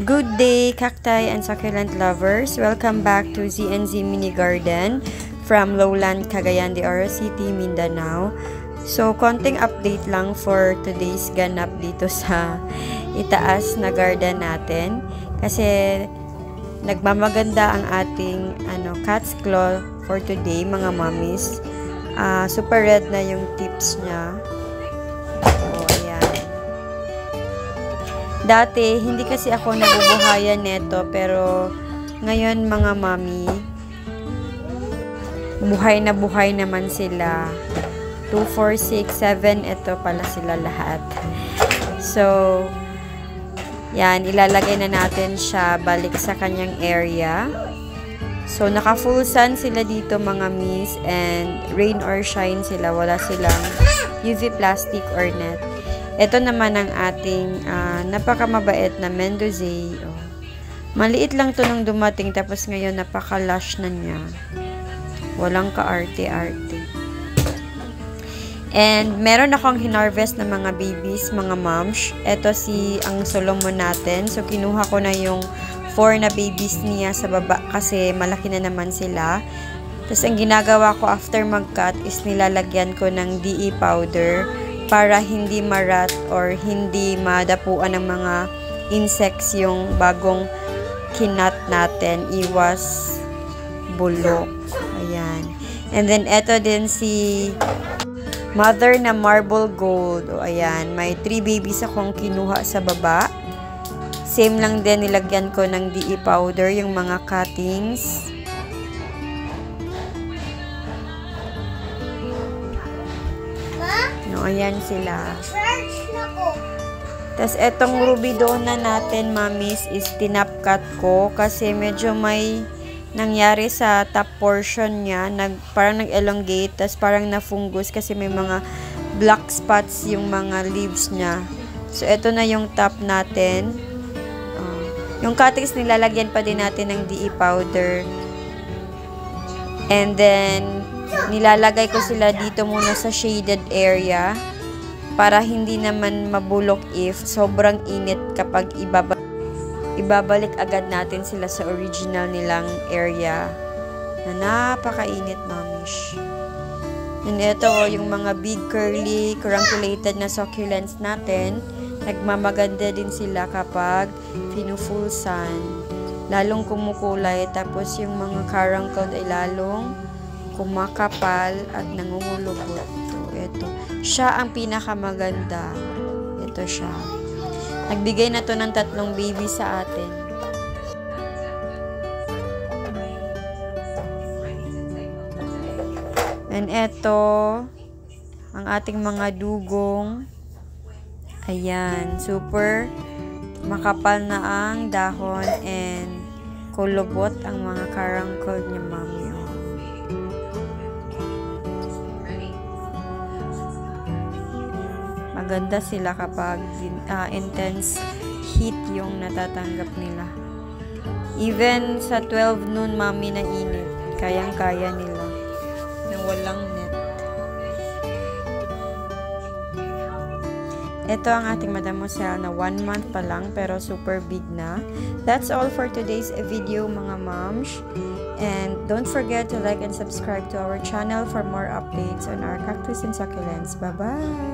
Good day, cacti and succulent lovers! Welcome back to ZNZ Mini Garden from Lowland, Cagayan de Oro City, Mindanao. So, konting update lang for today's ganap dito sa itaas na garden natin. Kasi, nagmamaganda ang ating cat's claw for today, mga mommies. Super red na yung tips niya. Dati, hindi kasi ako nabubuhayan neto, pero ngayon mga mami, buhay naman sila. 2, 4, 6, 7, ito pala sila lahat. So, yan, ilalagay na natin siya balik sa kanyang area. So, naka full sun sila dito mga miss, and rain or shine sila, wala silang UV plastic or net. Ito naman ang ating napakamabait na Mendoza. Oh. Maliit lang to nung dumating, tapos ngayon napaka-lush na niya. Walang ka-arte-arte. And meron akong hinarvest na mga babies, mga moms. Ito ang Solomon natin. So kinuha ko na yung 4 na babies niya sa baba kasi malaki na naman sila. Tapos ang ginagawa ko after mag-cut is nilalagyan ko ng DE powder para hindi marat or hindi madapuan ng mga insects yung bagong kinat natin. Iwas bulok. Ayan. And then, eto din si mother na marble gold. O, ayan. May 3 babies akong kinuha sa baba. Same lang din, nilagyan ko ng DE powder yung mga cuttings. No, ayan sila. Tapos, etong ruby dona natin, mamis, is tinapcut ko kasi medyo may nangyari sa top portion niya. Parang nag-elongate, tapos parang na-fungus kasi may mga black spots yung mga leaves niya. So, eto na yung top natin. Yung cuttings, nilalagyan pa din natin ng DE powder. And then, nilalagay ko sila dito muna sa shaded area para hindi naman mabulok if sobrang init kapag ibabalik agad natin sila sa original nilang area na napakainit, mamish. And ito yung mga big curly caranculated na succulents natin. Nagmamaganda din sila kapag pinu-full sun, lalong kumukulay, tapos yung mga carancled ay lalong kumakapal at nangungulubot. So, ito. Siya ang pinakamaganda. Ito siya. Nagbigay na to ng 3 baby sa atin. And ito, ang ating mga dugong. Ayan. Super makapal na ang dahon and kulubot ang mga carancled niya, mami. Maganda sila kapag intense heat yung natatanggap nila. Even sa 12 noon, mami, na init, kayang-kaya nila na walang net. Ito ang ating Mademoiselle na 1 month pa lang pero super big na. That's all for today's video, mga moms. And don't forget to like and subscribe to our channel for more updates on our cactus and succulents. Bye-bye!